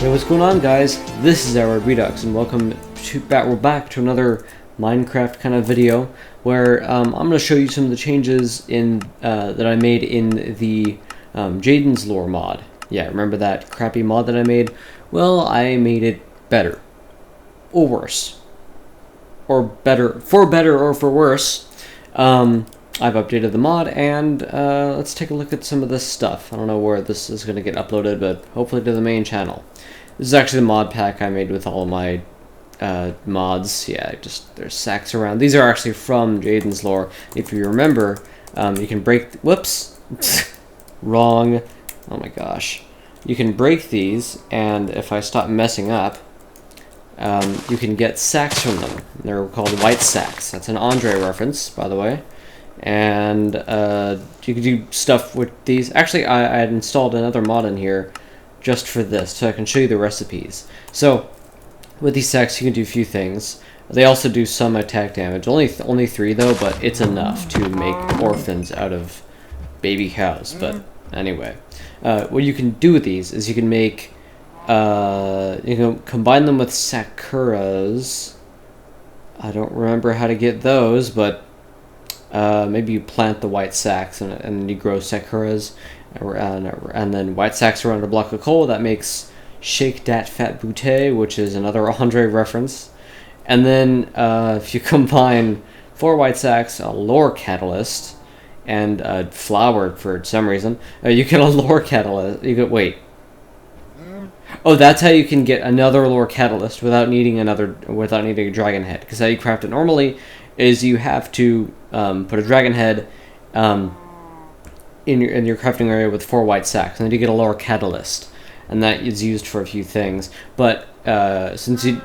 Hey, what's going on, guys? This is our Redux, and welcome to we're back to another Minecraft kind of video where I'm going to show you some of the changes in that I made in the Jaden's Lore mod. Yeah, remember that crappy mod that I made? Well, I made it better, or worse, or better, for better or for worse. I've updated the mod, and let's take a look at some of this stuff. I don't know where this is going to get uploaded, but hopefully to the main channel. This is actually the mod pack I made with all of my mods. Yeah, just there's sacks around. These are actually from Jaden's Lore. If you remember, you can break... Whoops! Wrong. Oh my gosh. You can break these, and if I stop messing up, you can get sacks from them. They're called white sacks. That's an Andre reference, by the way. And you can do stuff with these. Actually, I had installed another mod in here just for this, so I can show you the recipes. So, with these sacks, you can do a few things. They also do some attack damage. Only 3 though, but it's enough to make orphans out of baby cows. But anyway, what you can do with these is you can make, you can combine them with sakuras. I don't remember how to get those, but maybe you plant the white sacks and you grow sakuras, and then white sacks around a block of coal. That makes Shake Dat Fat Boutte, which is another Andre reference. And then if you combine 4 white sacks, a lore catalyst, and flour for some reason, you get a lore catalyst. You get Oh, that's how you can get another lore catalyst without needing a dragon head. Because how you craft it normally is you have to put a dragon head in your crafting area with 4 white sacks, and then you get a lore catalyst, and that is used for a few things. But since you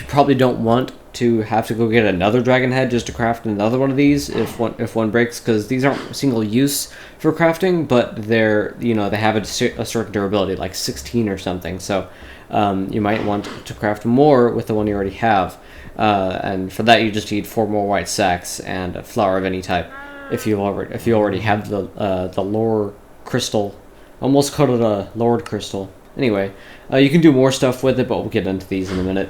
probably don't want to have to go get another dragon head just to craft another one of these if one breaks, because these aren't single use for crafting, but they're they have a certain durability, like 16 or something. So you might want to craft more with the one you already have, and for that you just need 4 more white sacks and a flour of any type. If you already have the lore crystal, almost called it a lord crystal. Anyway, you can do more stuff with it, but we'll get into these in a minute.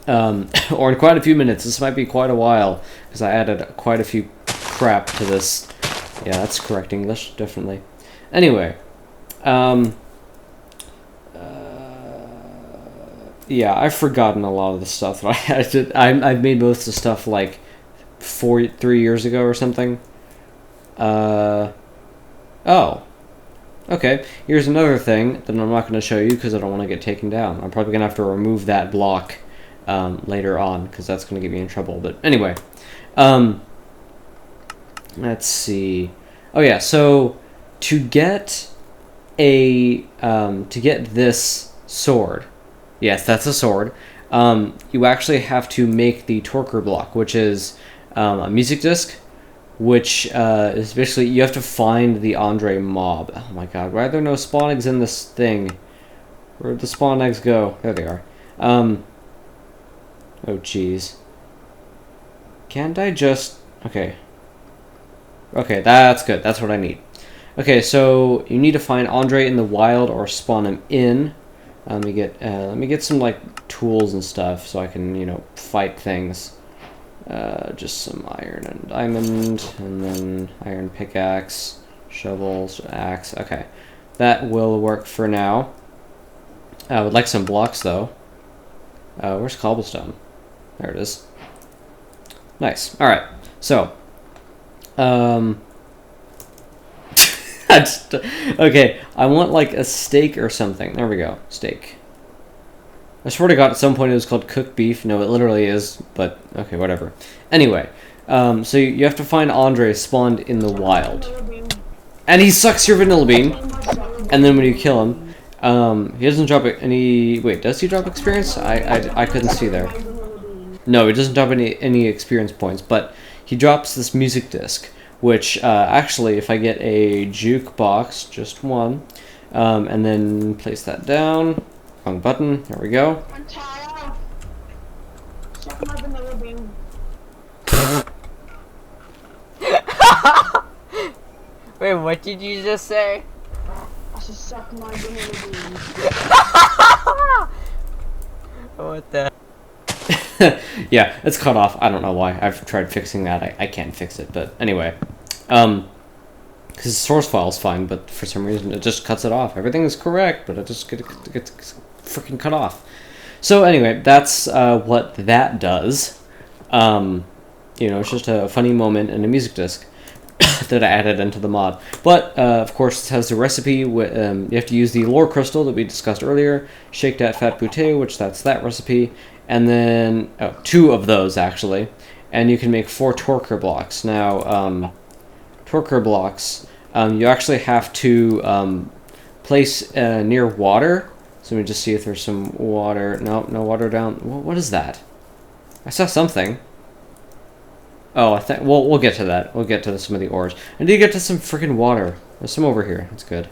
Or in quite a few minutes. This might be quite a while, because I added quite a few crap to this. Yeah, that's correct English, definitely. Anyway, yeah, I've forgotten a lot of the stuff that I had to... I've made most of the stuff like 3 years ago or something. Oh. Okay, here's another thing that I'm not going to show you because I don't want to get taken down. I'm probably going to have to remove that block later on, because that's going to get me in trouble. But anyway, let's see. Oh yeah, so to get this sword, yes, that's a sword. You actually have to make the torquer block, which is a music disc, which is basically you have to find the Andre mob. Oh my god, why are there no spawn eggs in this thing? Where'd the spawn eggs go? There they are. Oh jeez. Can't I just... Okay, that's good. That's what I need. Okay, so you need to find Andre in the wild or spawn him in. Let me get some like tools and stuff so I can fight things. Just some iron and diamond, and then iron pickaxe, shovels, axe. Okay, that will work for now. I would like some blocks though. Where's cobblestone? There it is. Nice. All right. So, okay. I want like a steak or something. There we go. Steak. I swear to God, at some point it was called cooked beef. No, it literally is, but okay, whatever. Anyway, so you have to find Andre spawned in the wild. And he sucks your vanilla bean. And then when you kill him, he doesn't drop any... Wait, does he drop experience? I couldn't see there. No, he doesn't drop any experience points, but he drops this music disc, which actually, if I get a jukebox, just one, and then place that down... Wrong button. There we go. Wait, what did you just say? suck my vanilla beans. What the? Yeah, it's cut off. I don't know why. I've tried fixing that. I can't fix it, but anyway. Because the source file's fine, but for some reason it just cuts it off. Everything is correct, but it just gets freaking cut off. So anyway, that's what that does. It's just a funny moment in a music disc that I added into the mod. But, of course, it has the recipe. You have to use the lore crystal that we discussed earlier, shake that fat bouteille, which that's that recipe, and then 2 of those, actually. And you can make 4 torquer blocks. Now, torquer blocks, you actually have to place near water. So let me just see if there's some water. No water down. What is that? I saw something. Oh, I think we'll get to that. We'll get to some of the ores. I need to get to some freaking water. There's some over here. That's good.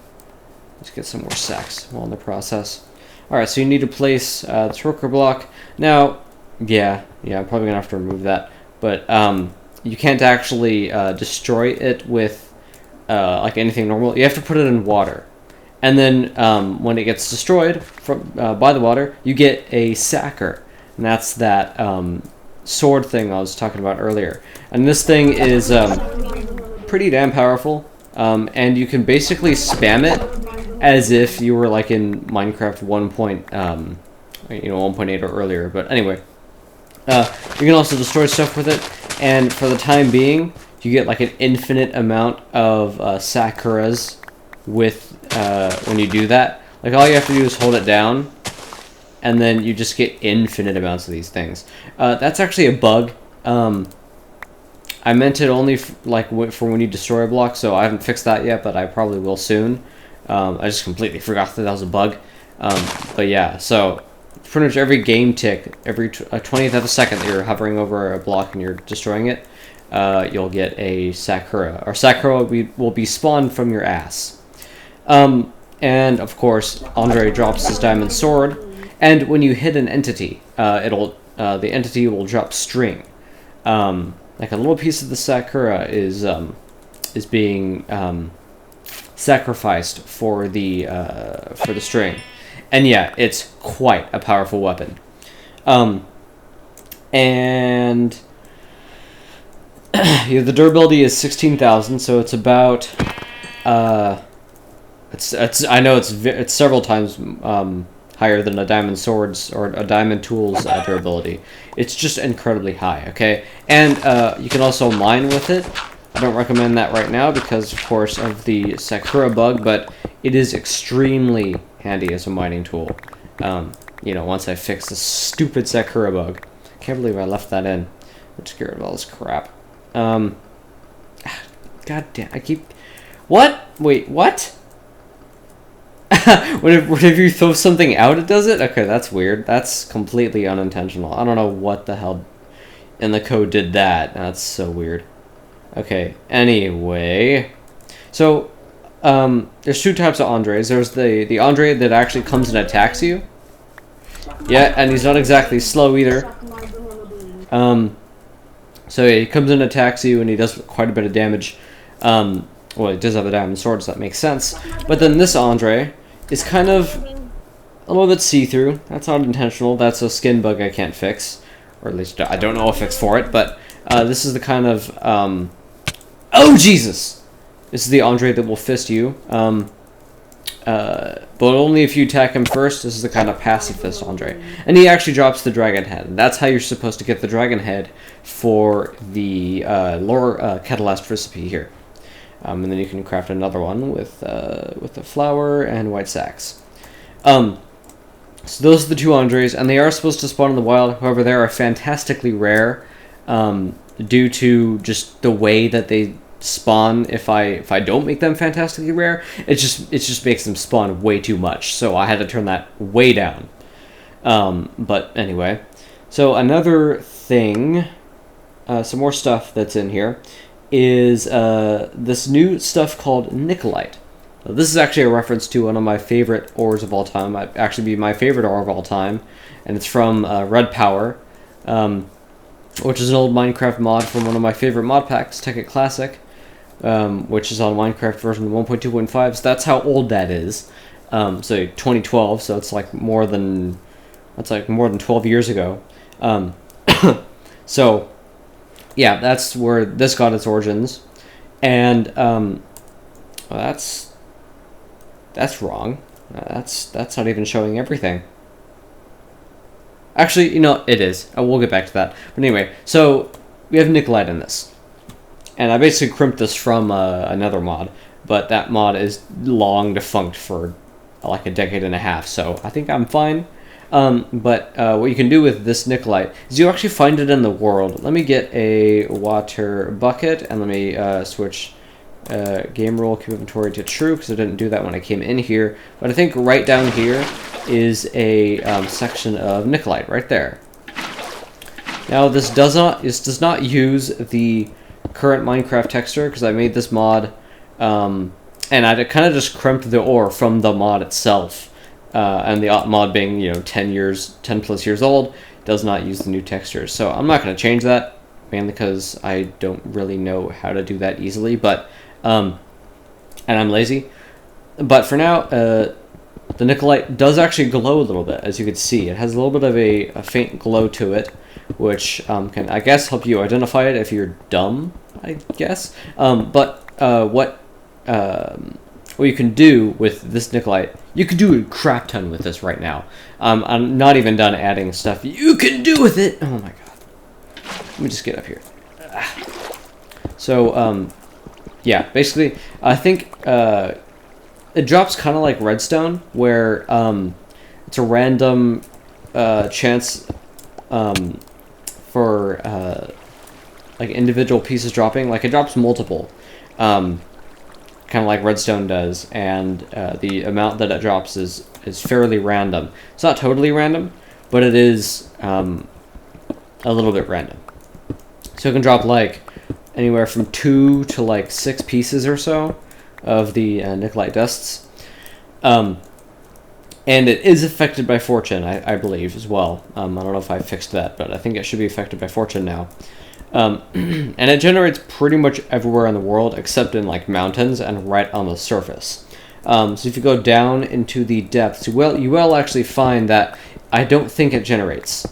Let's get some more sacks while in the process. Alright, so you need to place the torquer block. Now, yeah, I'm probably gonna have to remove that. But you can't actually destroy it with like anything normal. You have to put it in water. And then when it gets destroyed by the water, you get a sacker. And that's that sword thing I was talking about earlier. And this thing is pretty damn powerful. And you can basically spam it as if you were like in Minecraft 1.8 or earlier. But anyway, you can also destroy stuff with it. And for the time being, you get like an infinite amount of sakuras with when you do that. Like all you have to do is hold it down, and then you just get infinite amounts of these things. That's actually a bug. I meant it only for when you destroy a block, so I haven't fixed that yet, but I probably will soon. I just completely forgot that was a bug. But yeah, so pretty much every game tick, every 20th of a second that you're hovering over a block and you're destroying it, you'll get a sakura. Or sakura will be spawned from your ass. And of course, Andre drops his diamond sword. And when you hit an entity, the entity will drop string. Like a little piece of the sakura is being sacrificed for the string, and yeah, it's quite a powerful weapon. And the durability is 16,000, so it's about I know it's several times higher than a diamond sword's or a diamond tool's durability. It's just incredibly high, okay? And you can also mine with it. I don't recommend that right now because, of course, of the Sakura bug, but it is extremely handy as a mining tool. Once I fix this stupid Sakura bug. Can't believe I left that in. Let's get rid of all this crap. God damn, I keep... What? Wait, what? Whenever you throw something out, it does it? Okay, that's weird. That's completely unintentional. I don't know what the hell in the code did that. That's so weird. Okay, anyway. So, there's 2 types of Andres. There's the Andre that actually comes and attacks you. Yeah, and he's not exactly slow either. So yeah, he comes and attacks you, and he does quite a bit of damage. Well, he does have a diamond sword, so that makes sense. But then this Andre is kind of a little bit see-through. That's not intentional. That's a skin bug I can't fix. Or at least I don't know a fix for it. But this is the kind of... oh, Jesus! This is the Andre that will fist you. But only if you attack him first. This is the kind of passive fist Andre. And he actually drops the dragon head. And that's how you're supposed to get the dragon head for the lore catalyst recipe here. And then you can craft another one with the flour and white sacks. So those are the 2 Andres, and they are supposed to spawn in the wild. However, they are fantastically rare due to just the way that they spawn. If I don't make them fantastically rare, it just makes them spawn way too much. So I had to turn that way down. But anyway, so another thing, some more stuff that's in here is this new stuff called Nikolite. This is actually a reference to one of my favorite ores of all time. Might actually be my favorite ore of all time, and it's from Red Power, which is an old Minecraft mod from one of my favorite mod packs, Tech It Classic. which is on Minecraft version 1.2.5. So that's how old that is. So 2012. So it's like more than 12 years ago. So yeah, that's where this got its origins, and well, that's wrong. That's not even showing everything. Actually, it is. We'll get back to that. But anyway, so we have Nikolite in this. And I basically crimped this from another mod. But that mod is long defunct for like a decade and a half. So I think I'm fine. But what you can do with this Nikolite is you actually find it in the world. Let me get a water bucket. And let me switch game rule, keep inventory to true, because I didn't do that when I came in here. But I think right down here is a section of Nikolite right there. Now this does not use the current Minecraft texture, because I made this mod and I kind of just crimped the ore from the mod itself, and the mod being 10 plus years old does not use the new textures. So I'm not going to change that, mainly because I don't really know how to do that easily, but and I'm lazy. But for now, the Nikolite does actually glow a little bit, as you can see. It has a little bit of a faint glow to it, which can, I guess, help you identify it if you're dumb, I guess. But what you can do with this Nikolite, you can do a crap ton with this right now. I'm not even done adding stuff you can do with it. Oh my god. Let me just get up here. So, yeah, basically, I think it drops kind of like redstone, where it's a random chance for like individual pieces dropping. Like it drops multiple, kind of like redstone does, and the amount that it drops is fairly random. It's not totally random, but it is a little bit random. So it can drop like anywhere from 2 to like 6 pieces or so of the Nikolite dusts. And it is affected by fortune, I believe, as well. I don't know if I fixed that, but I think it should be affected by fortune now. And it generates pretty much everywhere in the world, except in like mountains and right on the surface. So if you go down into the depths, you will actually find that I don't think it generates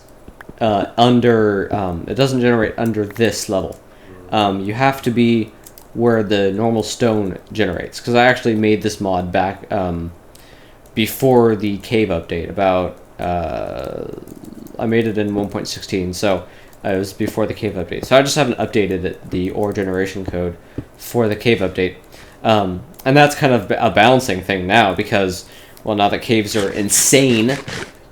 under. It doesn't generate under this level. You have to be where the normal stone generates, because I actually made this mod back before the cave update. I made it in 1.16, so it was before the cave update. So I just haven't updated the ore generation code for the cave update, and that's kind of a balancing thing now, because now that caves are insane,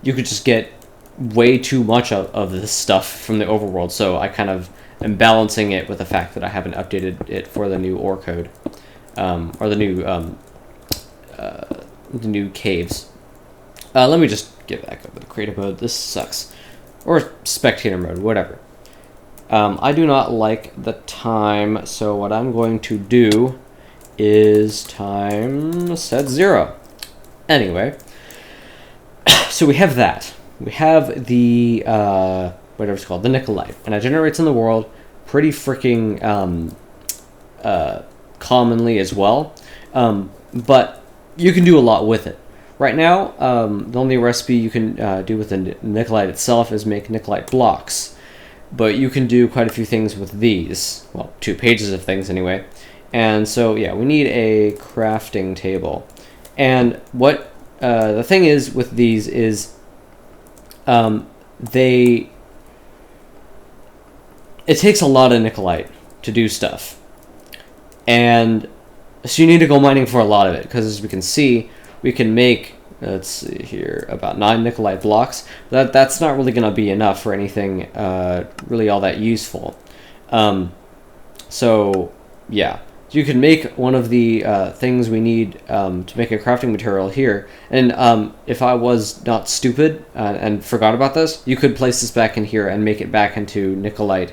you could just get way too much of this stuff from the overworld. So I kind of am balancing it with the fact that I haven't updated it for the new ore code, or the new caves. Let me just get back over to creative mode. This sucks. Or spectator mode, whatever. I do not like the time, so what I'm going to do is time set 0. Anyway, so we have that. We have the whatever it's called, the Nikolite, and it generates in the world pretty freaking commonly as well. But you can do a lot with it. Right now, the only recipe you can do with the Nikolite itself is make Nikolite blocks. But you can do quite a few things with these. Well, 2 pages of things anyway. And so, yeah, we need a crafting table. And what the thing is with these is it takes a lot of Nikolite to do stuff. And so you need to go mining for a lot of it, because as we can see, we can make, let's see here, about 9 Nikolite blocks. That's not really going to be enough for anything really all that useful. So, yeah. So you can make one of the things we need to make a crafting material here. And if I was not stupid and forgot about this, you could place this back in here and make it back into Nikolite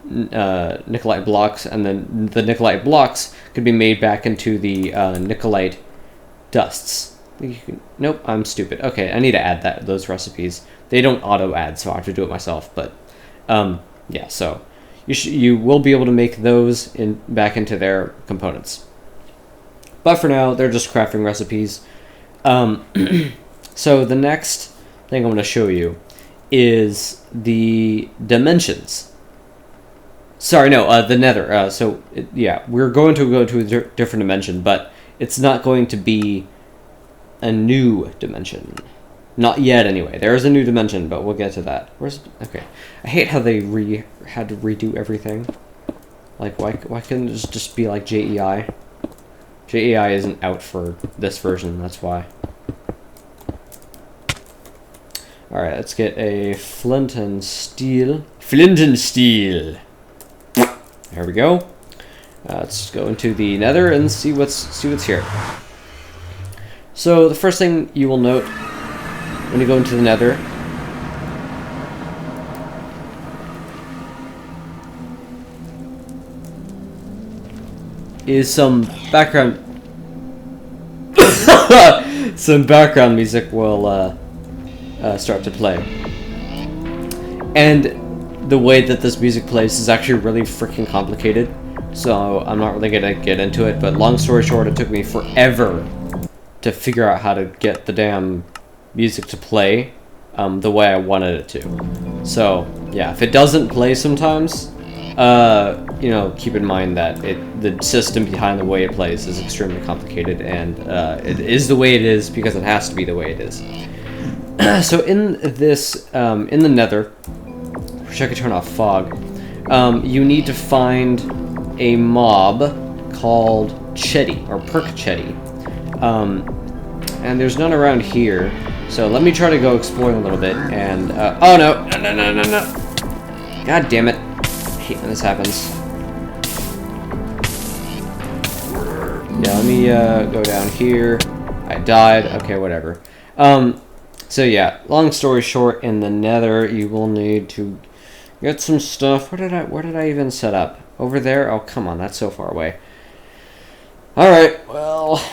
Nikolite blocks, and then the Nikolite blocks could be made back into the Nikolite dusts. Nope, I'm stupid. Okay, I need to add those recipes. They don't auto add, so I have to do it myself. But yeah, so you will be able to make those back into their components. But for now, they're just crafting recipes. So the next thing I'm going to show you is the dimensions. Sorry, no, the nether. Yeah, we're going to go to a different dimension, but it's not going to be a new dimension. Not yet, anyway. There is a new dimension, but we'll get to that. Okay. I hate how they had to redo everything. Like, why couldn't it just be like JEI? JEI isn't out for this version, that's why. Alright, let's get a flint and steel. Flint and steel! There we go. Let's go into the nether and see what's here. So, the first thing you will note when you go into the nether is some background music will start to play. And the way that this music plays is actually really freaking complicated, so I'm not really gonna get into it, but long story short, it took me forever to figure out how to get the damn music to play the way I wanted it to. So yeah, if it doesn't play sometimes, you know, keep in mind that the system behind the way it plays is extremely complicated, and it is the way it is because it has to be the way it is. So in this, in the nether, wish I could turn off fog, you need to find a mob called Chetty, or Perk Chetty. And there's none around here, so let me try to go exploring a little bit, and, oh no, no. God damn it. I hate when this happens. Yeah, let me, go down here. I died, okay, whatever. So yeah, long story short, in the nether, you will need to get some stuff. Where did I even set up? Over there? Oh, come on, that's so far away. Alright, well,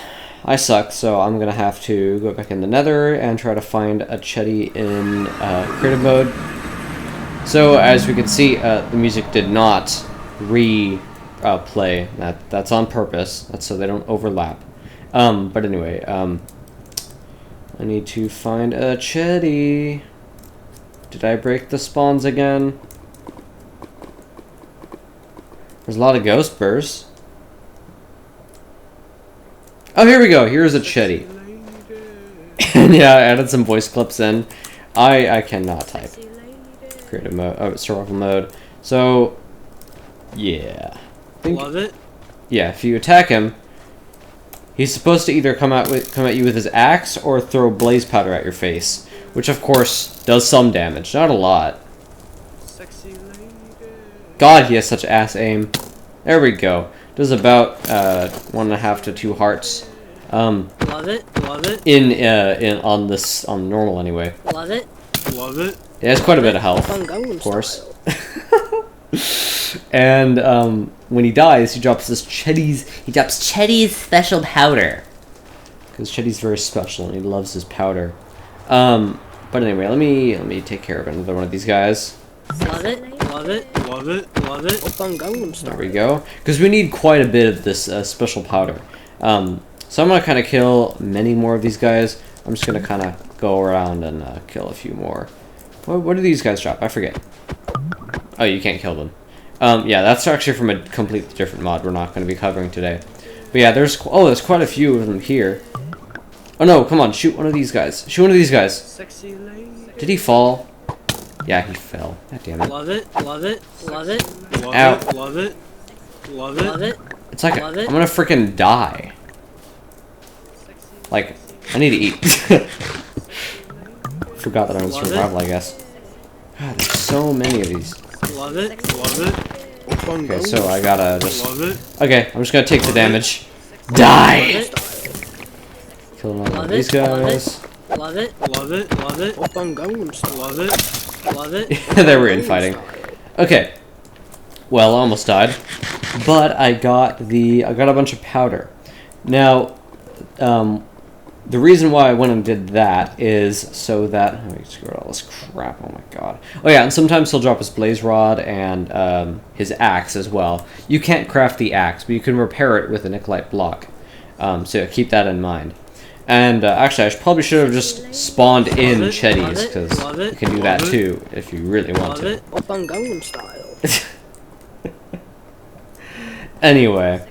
I suck, so I'm gonna have to go back in the nether and try to find a Chetty in creative mode. So, as we can see, the music did not play. That's on purpose. That's so they don't overlap. But anyway, I need to find a Chetty. Did I break the spawns again? There's a lot of ghost bursts. Oh, here we go. Here's a Chetty. Yeah, I added some voice clips in. I cannot type. Creative mode, survival mode. So, yeah. Love it. Yeah, if you attack him, he's supposed to either come at you with his axe or throw blaze powder at your face, which of course does some damage, not a lot. Sexy lady. God, he has such ass aim. There we go. Does about 1.5 to 2 hearts. Love it. Love In on normal anyway. Love it. Love it. It has quite a bit of health, of course. And when he dies, he drops Chetty's special powder. Because Chetty's very special and he loves his powder. But anyway, let me take care of another one of these guys. Love it. Love it. Love it. Love it. There we go. Because we need quite a bit of this special powder. So I'm gonna kind of kill many more of these guys. I'm just gonna kind of go around and kill a few more. What do these guys drop? I forget. Oh, you can't kill them. Yeah, that's actually from a completely different mod we're not going to be covering today. But yeah, there's quite a few of them here. Oh no, come on, shoot one of these guys. Shoot one of these guys. Sexy lady. Did he fall? Yeah, he fell. God damn it. Love it. Love it. Love it. Ow. Love it. Love it. Love it. It's like I'm gonna freaking die. Like, I need to eat. Forgot that I was survival, I guess. God, there's so many of these. Love it. Love it. Okay, so I gotta just... Love it. Okay, I'm just gonna take the damage. Die! Kill another one of these guys. Love it. Love it. Love it. Love it. Love it. They were infighting. Okay. Well, I almost died. But I got a bunch of powder. Now, the reason why I went and did that is so that... Let me screw all this crap, oh my god. Oh yeah, and sometimes he'll drop his blaze rod and his axe as well. You can't craft the axe, but you can repair it with a Nikolite block. So keep that in mind. And actually, probably should have just spawned in Chetties, because you can do that too, if you really want to. Open Gangnam Style. Anyway,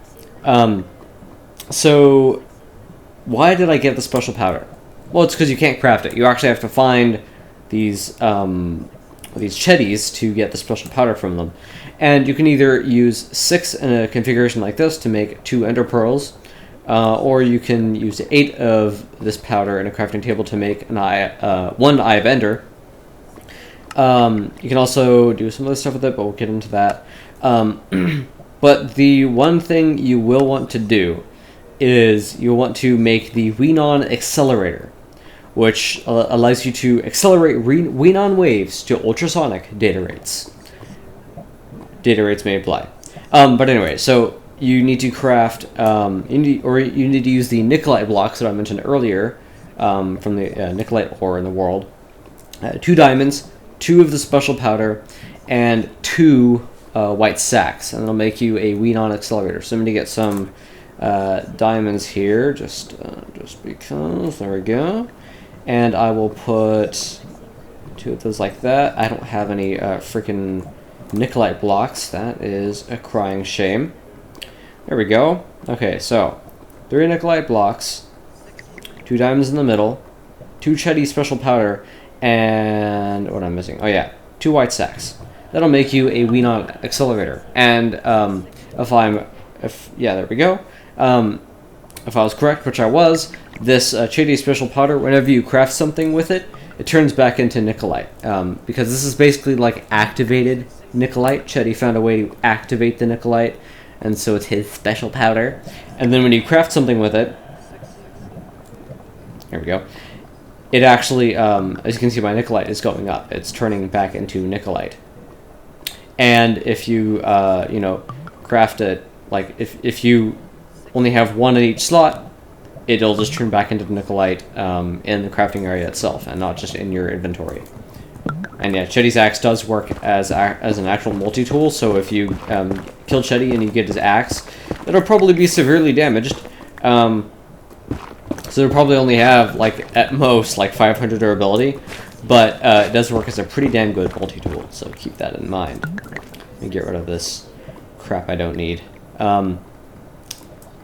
so... Why did I get the special powder? Well, it's because you can't craft it. You actually have to find these Chetties to get the special powder from them. And you can either use 6 in a configuration like this to make 2 ender pearls, or you can use 8 of this powder in a crafting table to make an 1 eye of ender. You can also do some other stuff with it, but we'll get into that. But the one thing you will want to do is you'll want to make the Weenor accelerator, which allows you to accelerate Weenor waves to ultrasonic data rates. Data rates may apply. But anyway, so you need to craft, you need to use the Nikolite blocks that I mentioned earlier from the Nikolite ore in the world. 2 diamonds, 2 of the special powder, and 2 white sacks, and it'll make you a Weenor accelerator. So I'm going to get some diamonds here, just because. There we go. And I will put 2 of those like that. I don't have any freaking Nikolite blocks. That is a crying shame. There we go. Okay, so 3 Nikolite blocks, 2 diamonds in the middle, 2 Chetty special powder, and what am I missing? Oh yeah, 2 white sacks. That'll make you a Weenor accelerator. And yeah, there we go. If I was correct, which I was, this Chetty special powder, whenever you craft something with it, it turns back into Nikolite. Because this is basically like activated Nikolite. Chetty found a way to activate the Nikolite, and so it's his special powder. And then when you craft something with it, here we go, it actually, as you can see, my Nikolite is going up. It's turning back into Nikolite. And if you, you know, craft it, like, if you only have 1 in each slot, it'll just turn back into Nikolite in the crafting area itself, and not just in your inventory. And yeah, Chetty's axe does work as an actual multi-tool, so if you kill Chetty and you get his axe, it'll probably be severely damaged. So it'll probably only have, like, at most, like 500 durability, but it does work as a pretty damn good multi-tool, so keep that in mind. Let me get rid of this crap I don't need.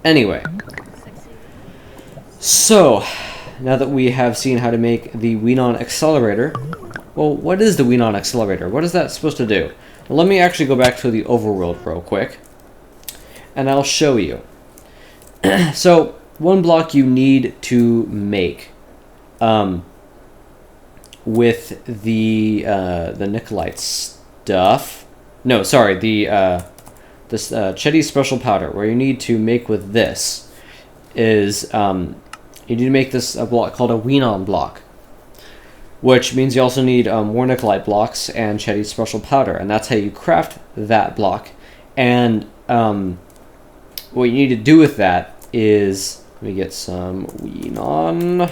Anyway, so now that we have seen how to make the Weenor accelerator, well, what is the Weenor accelerator? What is that supposed to do? Well, let me actually go back to the overworld real quick, and I'll show you. So, one block you need to make with the Nikolite stuff. No, sorry, this Chetty special powder, where you need to make with this is you need to make this a block called a Weenor block, which means you also need more Nikolite blocks and Chetty special powder, and that's how you craft that block. And what you need to do with that is, let me get some Weenor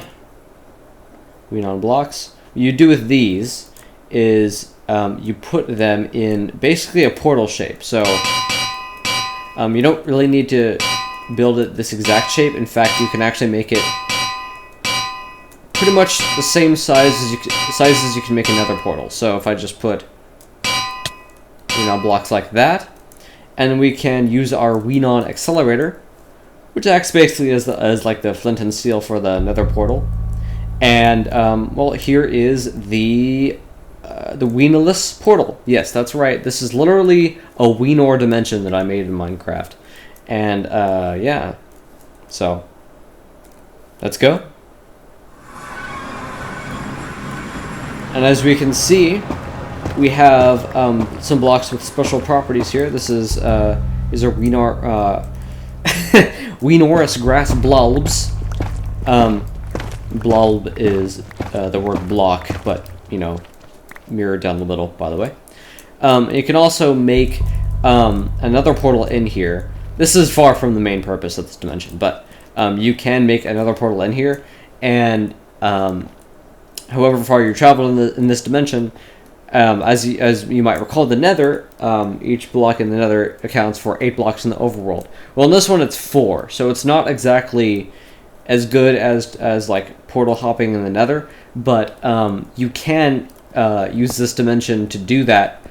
blocks. What you do with these is you put them in basically a portal shape. So you don't really need to build it this exact shape. In fact, you can actually make it pretty much the same size as you can make another portal. So if I just put blocks like that, and we can use our Weenor accelerator, which acts basically as like the flint and steel for the nether portal. And well, here is the Weenorless portal. Yes, that's right. This is literally a Weenor dimension that I made in Minecraft. And yeah, so let's go. And as we can see, we have some blocks with special properties here. This is our Weenor Weenorous grass blobs. Blob is the word block, but mirrored down the middle, by the way. You can also make another portal in here. This is far from the main purpose of this dimension, but you can make another portal in here, and however far you travel in this dimension, as you might recall, the Nether, each block in the Nether accounts for 8 blocks in the overworld. Well, in this one it's 4, so it's not exactly as good as like portal hopping in the Nether, but you can use this dimension to do that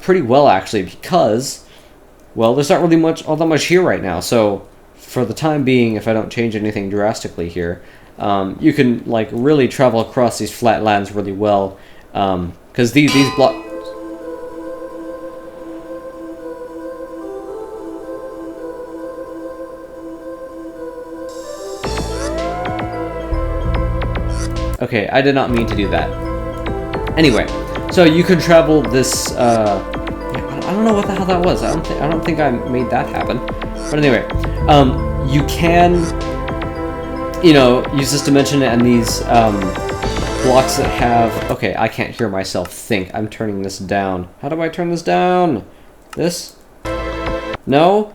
pretty well, actually, because, well, there's not really all that much here right now. So for the time being, if I don't change anything drastically here, you can like really travel across these flat lands really well, because these blocks. Okay, I did not mean to do that. Anyway, so you can travel this. I don't know what the hell that was. I don't think I made that happen. But anyway, you can, use this dimension and these blocks that have. Okay, I can't hear myself think. I'm turning this down. How do I turn this down? This? No.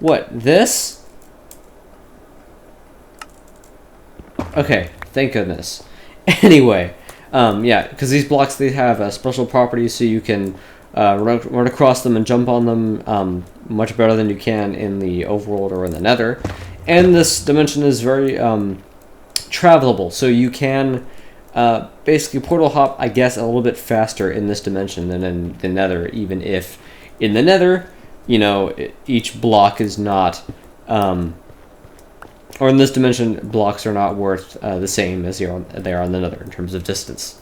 What? This? Okay. Thank goodness. Anyway, yeah, because these blocks, they have special properties, so you can run across them and jump on them much better than you can in the overworld or in the Nether. And this dimension is very travelable, so you can basically portal hop, I guess, a little bit faster in this dimension than in the Nether, even if in the Nether, each block is not... or in this dimension, blocks are not worth the same as they are on the Nether in terms of distance.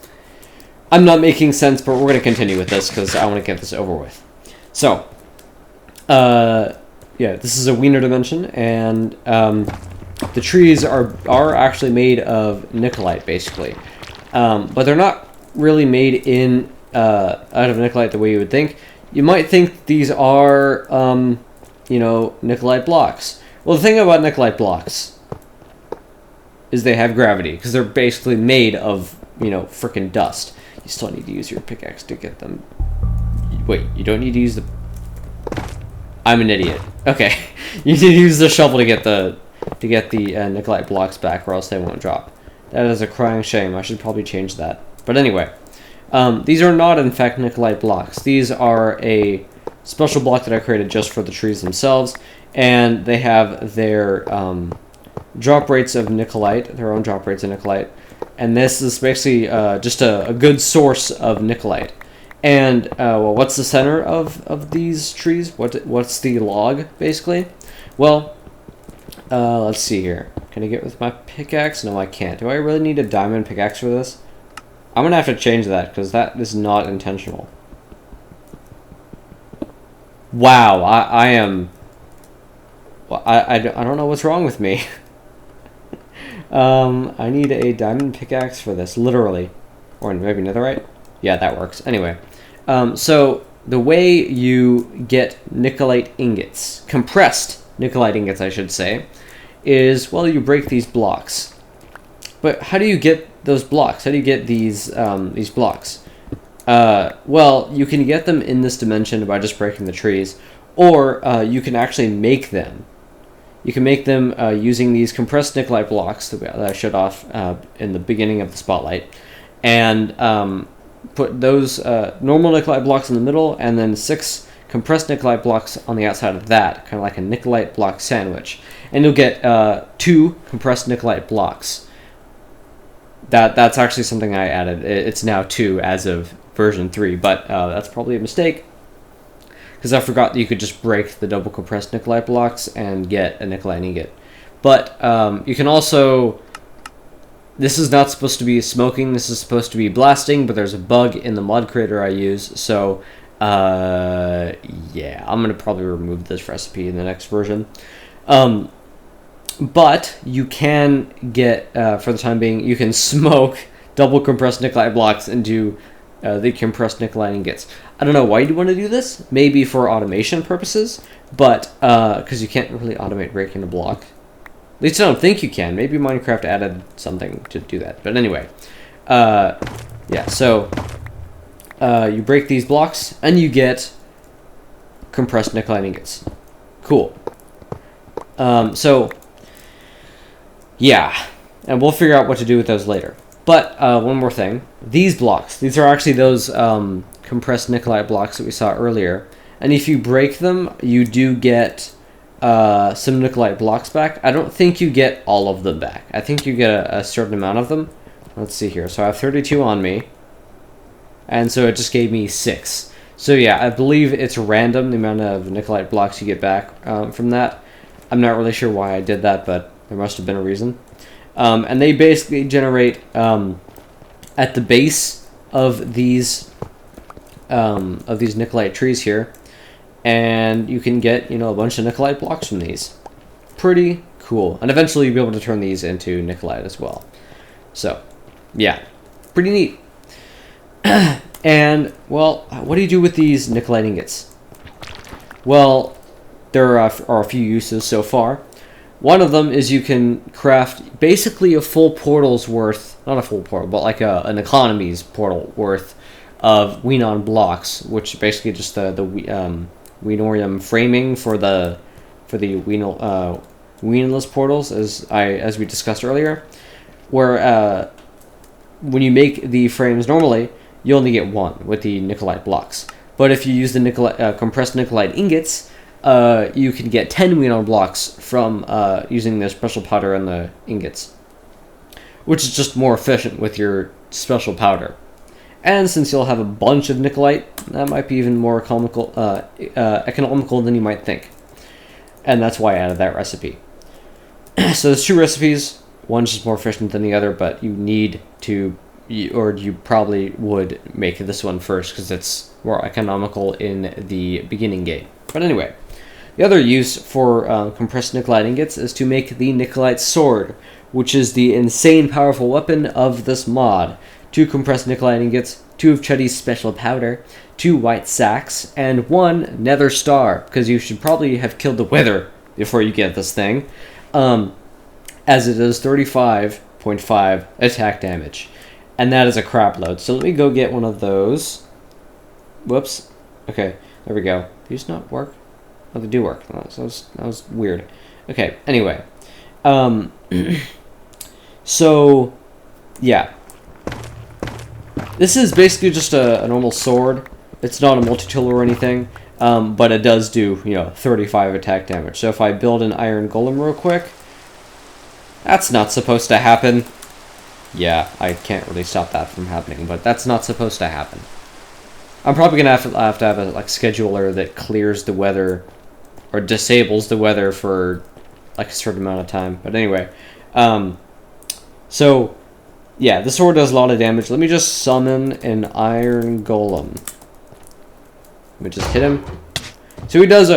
I'm not making sense, but we're going to continue with this because I want to get this over with. So, yeah, this is a Weenor dimension, and the trees are actually made of Nikolite, basically. But they're not really made out of Nikolite the way you would think. You might think these are, Nikolite blocks. Well, the thing about Nikolite blocks is they have gravity, because they're basically made of, frickin' dust. You still need to use your pickaxe to get them. Wait, you don't need to use the... I'm an idiot. Okay. You need to use the shovel to get the Nikolite blocks back, or else they won't drop. That is a crying shame. I should probably change that. But anyway, these are not, in fact, Nikolite blocks. These are a special block that I created just for the trees themselves. And they have their drop rates of Nikolite, their own drop rates of Nikolite. And this is basically just a good source of Nikolite. And, well, what's the center of these trees? What's the log, basically? Well, let's see here. Can I get with my pickaxe? No, I can't. Do I really need a diamond pickaxe for this? I'm going to have to change that, because that is not intentional. Wow, I am... Well, I don't know what's wrong with me. I need a diamond pickaxe for this, literally. Or maybe netherite? Yeah, that works. Anyway, so the way you get Nikolite ingots, compressed Nikolite ingots, I should say, is, well, you break these blocks. But how do you get those blocks? How do you get these blocks? Well, you can get them in this dimension by just breaking the trees, or you can actually make them. You can make them using these compressed Nikolite blocks that I showed off in the beginning of the spotlight, and put those normal Nikolite blocks in the middle, and then 6 compressed Nikolite blocks on the outside of that, kind of like a Nikolite block sandwich. And you'll get 2 compressed Nikolite blocks. That's actually something I added. It's now 2 as of version 3, but that's probably a mistake, because I forgot that you could just break the double compressed Nikolite blocks and get a Nikolite ingot. But you can also... This is not supposed to be smoking, this is supposed to be blasting, but there's a bug in the mod creator I use, so yeah, I'm going to probably remove this recipe in the next version. But you can get, for the time being, you can smoke double compressed Nikolite blocks into the compressed Nikolite ingots. I don't know why you'd want to do this. Maybe for automation purposes, but because you can't really automate breaking a block. At least I don't think you can. Maybe Minecraft added something to do that. But anyway, yeah. So you break these blocks and you get compressed Nikolite ingots. Cool. So Yeah, and we'll figure out what to do with those later. But one more thing. These blocks. These are actually those compressed nickelite blocks that we saw earlier. And if you break them, you do get some nickelite blocks back. I don't think you get all of them back. I think you get a certain amount of them. Let's see here. So I have 32 on me. And so it just gave me 6. So yeah, I believe it's random, the amount of nickelite blocks you get back from that. I'm not really sure why I did that, but there must have been a reason. And they basically generate at the base of these nickelite trees here, and you can get, you know, a bunch of nickelite blocks from these. Pretty cool. And eventually you'll be able to turn these into nickelite as well. So, yeah, pretty neat. And, well, what do you do with these nickelite ingots? Well, there are a few uses so far. One of them is you can craft basically a full portal's worth, not a full portal, but like an economy's portal worth of Weenor blocks, which basically just the Weenorium framing for the Weenless portals, as we discussed earlier, where when you make the frames normally, you only get 1 with the nickelite blocks. But if you use the compressed nickelite ingots, you can get 10 Weenor blocks from using the special powder and the ingots, which is just more efficient with your special powder. And since you'll have a bunch of nickelite, that might be even more economical than you might think. And that's why I added that recipe. So there's 2 recipes. One's just more efficient than the other, but you need to, or you probably would make this one first because it's more economical in the beginning game. But anyway, the other use for compressed nickelite ingots is to make the nickelite sword, which is the insane powerful weapon of this mod. 2 compressed nickelite ingots, 2 of Chuddy's special powder, 2 white sacks, and 1 nether star, because you should probably have killed the wither before you get this thing, as it does 35.5 attack damage. And that is a crap load. So let me go get one of those. Whoops. Okay, there we go. These not work? Oh, they do work. Oh, that was weird. Okay, anyway. So, yeah. This is basically just a normal sword. It's not a multi-tool or anything, but it does do, 35 attack damage. So if I build an iron golem real quick, that's not supposed to happen. Yeah, I can't really stop that from happening, but that's not supposed to happen. I'm probably gonna have to have a scheduler that clears the weather or disables the weather for a certain amount of time. But anyway, so yeah, the sword does a lot of damage. Let me just summon an iron golem. Let me just hit him. So he does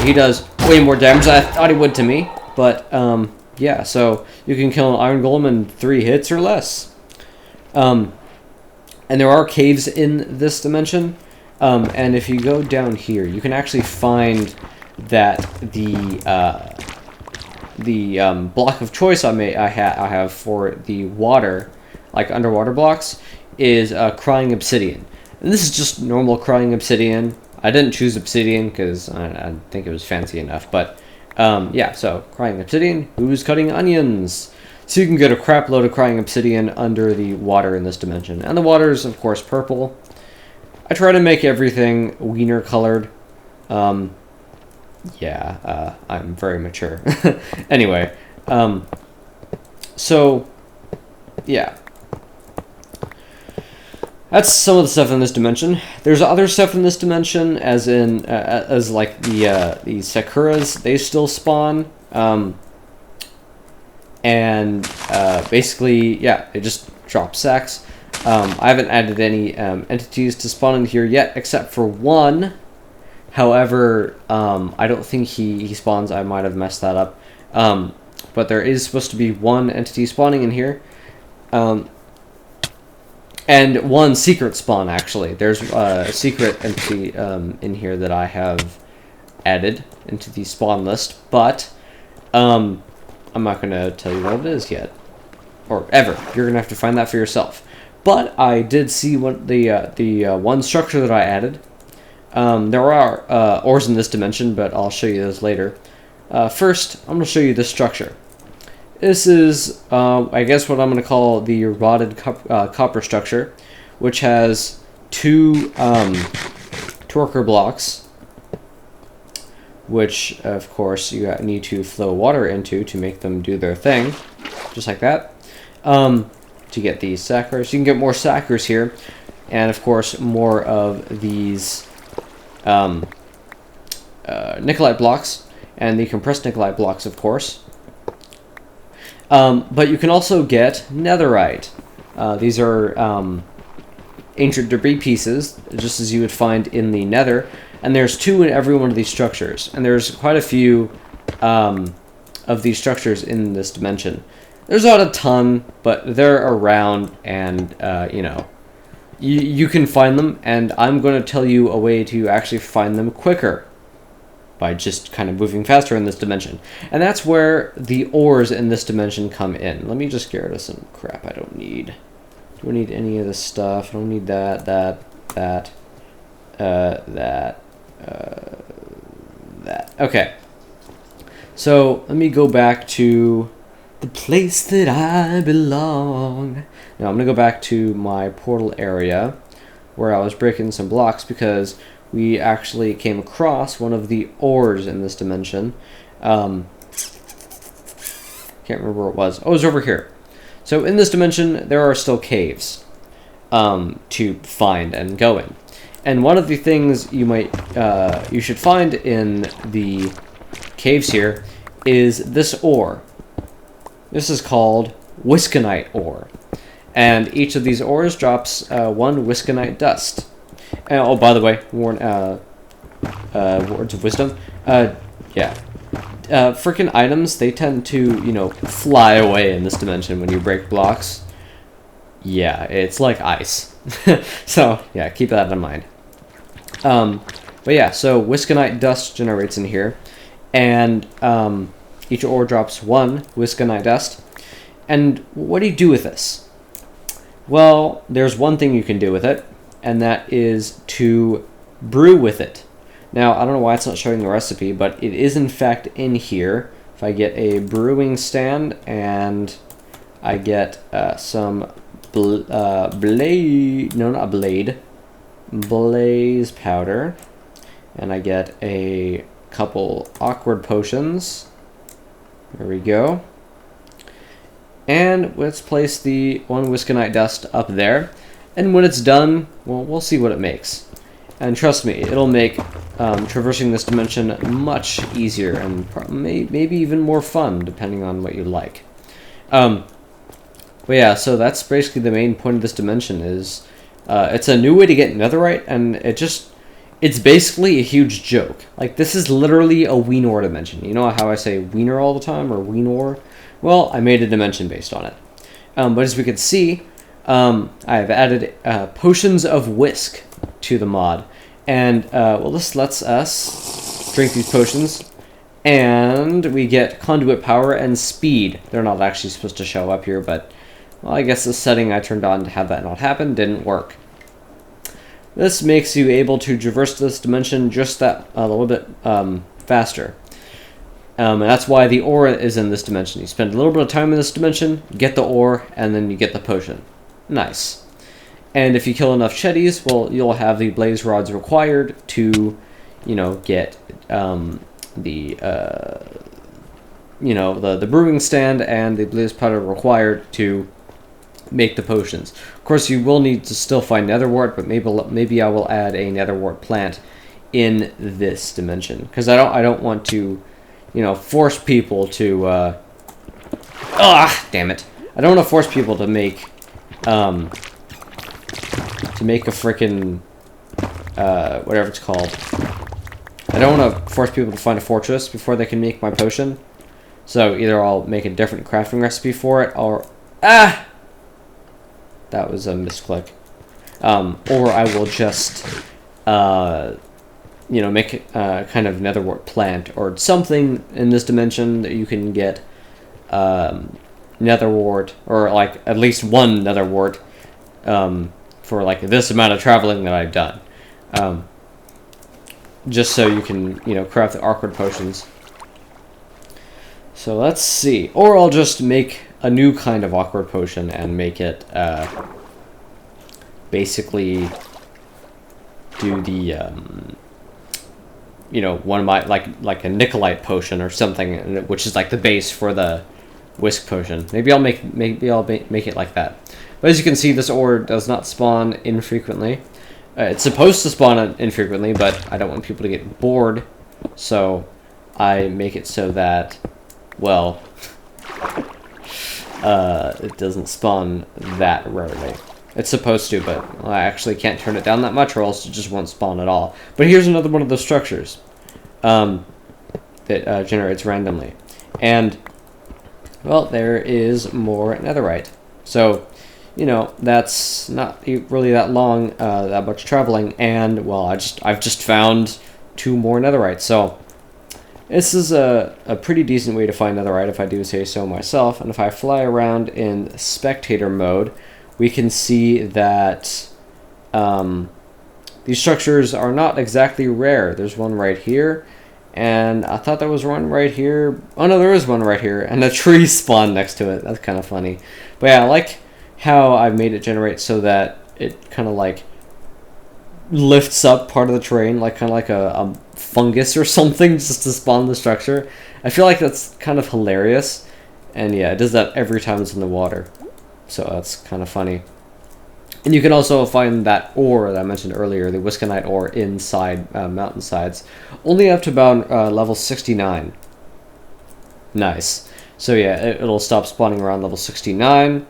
he does way more damage than I thought he would to me. But yeah, so you can kill an iron golem in 3 hits or less. And there are caves in this dimension. And if you go down here, you can actually find that the block of choice I have for the water, like underwater blocks, is crying obsidian. And this is just normal crying obsidian. I didn't choose obsidian because I didn't think it was fancy enough, but yeah, so crying obsidian, who's cutting onions? So you can get a crap load of crying obsidian under the water in this dimension. And the water is, of course, purple. I try to make everything Weenor colored. Yeah, I'm very mature. Anyway, so, yeah. That's some of the stuff in this dimension. There's other stuff in this dimension, as in, as like the Sakuras, they still spawn. And basically, yeah, they just drop sacks. I haven't added any entities to spawn in here yet, except for one. However, I don't think he spawns. I might have messed that up. But there is supposed to be one entity spawning in here. And one secret spawn, actually. There's a secret entity in here that I have added into the spawn list. But I'm not going to tell you what it is yet. Or ever. You're going to have to find that for yourself. But I did see what the one structure that I added. There are ores in this dimension, but I'll show you those later. First, I'm going to show you this structure. This is, I guess, what I'm going to call the rotted copper structure, which has two torquer blocks, which, of course, you need to flow water into to make them do their thing, just like that. To get these saccharose, you can get more saccharose here, and, of course, more of these nicolite blocks, and the compressed nicolite blocks, of course. But you can also get netherite. These are ancient debris pieces, just as you would find in the nether. And there's 2 in every one of these structures. And there's quite a few of these structures in this dimension. There's not a ton, but they're around, and, you know, you can find them. And I'm going to tell you a way to actually find them quicker, by just kind of moving faster in this dimension. And that's where the ores in this dimension come in. Let me just get rid of some crap I don't need. Do I need any of this stuff? I don't need that, that. Okay. So, let me go back to the place that I belong. Now, I'm going to go back to my portal area, where I was breaking some blocks, because we actually came across one of the ores in this dimension. Can't remember where it was. Oh, it was over here. So in this dimension, there are still caves to find and go in. And one of the things you should find in the caves here is this ore. This is called wisconite ore. And each of these ores drops 1 wisconite dust. Oh, by the way, words of wisdom. Yeah. Frickin' items, they tend to, you know, fly away in this dimension when you break blocks. Yeah, it's like ice. So, yeah, keep that in mind. But yeah, so wisconite dust generates in here. And each ore drops 1 wisconite dust. And what do you do with this? Well, there's one thing you can do with it, and that is to brew with it. Now, I don't know why it's not showing the recipe, but it is in fact in here. If I get a brewing stand, and I get some blaze powder, and I get a couple awkward potions. There we go. And let's place the 1 wisconite dust up there. And when it's done, well, we'll see what it makes. And trust me, it'll make traversing this dimension much easier, and maybe even more fun, depending on what you like. But yeah, so that's basically the main point of this dimension. Is it's a new way to get netherite, and it's basically a huge joke. Like, this is literally a Weenor dimension. You know how I say Wiener all the time, or Weenor? Well, I made a dimension based on it. But as we can see, I've added potions of whisk to the mod. And, well, this lets us drink these potions, and we get conduit power and speed. They're not actually supposed to show up here, but, well, I guess the setting I turned on to have that not happen didn't work. This makes you able to traverse this dimension just that a little bit faster. And that's why the ore is in this dimension. You spend a little bit of time in this dimension, get the ore, and then you get the potion. Nice. And if you kill enough chetties, well, you'll have the blaze rods required to, you know, get the brewing stand and the blaze powder required to make the potions. Of course, you will need to still find netherwort, but maybe I will add a netherwort plant in this dimension, because I don't want to, you know, force people to damn it. I don't want to force people to make a frickin' whatever it's called. I don't want to force people to find a fortress before they can make my potion. So either I'll make a different crafting recipe for it, or that was a misclick. Or I will just you know, make kind of netherwort plant or something in this dimension that you can get netherwort, or like at least 1 netherwort for like this amount of traveling that I've done. Just so you can, you know, craft the awkward potions. So let's see. Or I'll just make a new kind of awkward potion and make it basically do the you know, one of my like a Nicolite potion or something, which is like the base for the whisk potion. Maybe I'll make it like that. But as you can see, this ore does not spawn infrequently. It's supposed to spawn infrequently, but I don't want people to get bored, so I make it so that, well, it doesn't spawn that rarely. It's supposed to, but I actually can't turn it down that much, or else it just won't spawn at all. But here's another one of those structures that generates randomly. And, well, there is more netherite. So, you know, that's not really that long, that much traveling, and, well, I've just found 2 more netherite. So this is a pretty decent way to find netherite, if I do say so myself. And if I fly around in spectator mode, we can see that these structures are not exactly rare. There's one right here, and I thought there was one right here. Oh no, there is one right here, and a tree spawned next to it. That's kind of funny. But yeah, I like how I've made it generate so that it kind of like lifts up part of the terrain, like kind of like a fungus or something, just to spawn the structure. I feel like that's kind of hilarious, and yeah, it does that every time it's in the water. So that's kind of funny. And you can also find that ore that I mentioned earlier, the Wisconite ore, inside mountainsides. Only up to about level 69. Nice. So yeah, it'll stop spawning around level 69.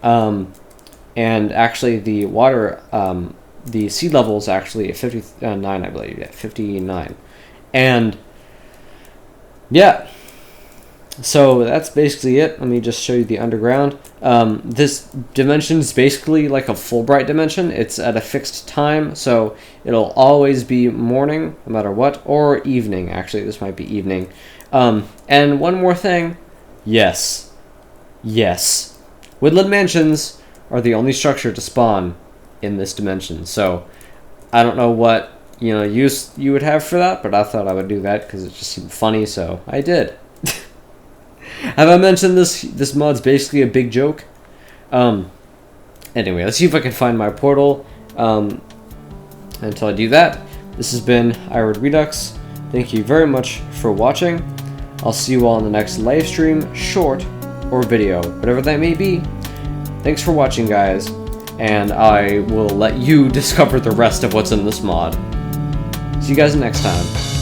And actually the water, the sea level is actually at 59, I believe. Yeah, 59. And yeah. So that's basically it. Let me just show you the underground. This dimension is basically like a Fulbright dimension. It's at a fixed time, so it'll always be morning, no matter what, or evening. Actually, this might be evening. And one more thing. Yes. Woodland mansions are the only structure to spawn in this dimension. So I don't know what, you know, use you would have for that, but I thought I would do that because it just seemed funny, so I did. Have I mentioned this mod's basically a big joke? Anyway, let's see if I can find my portal. Until I do that, this has been Ired Redux. Thank you very much for watching. I'll see you all in the next live stream, short, or video, whatever that may be. Thanks for watching, guys, and I will let you discover the rest of what's in this mod. See you guys next time.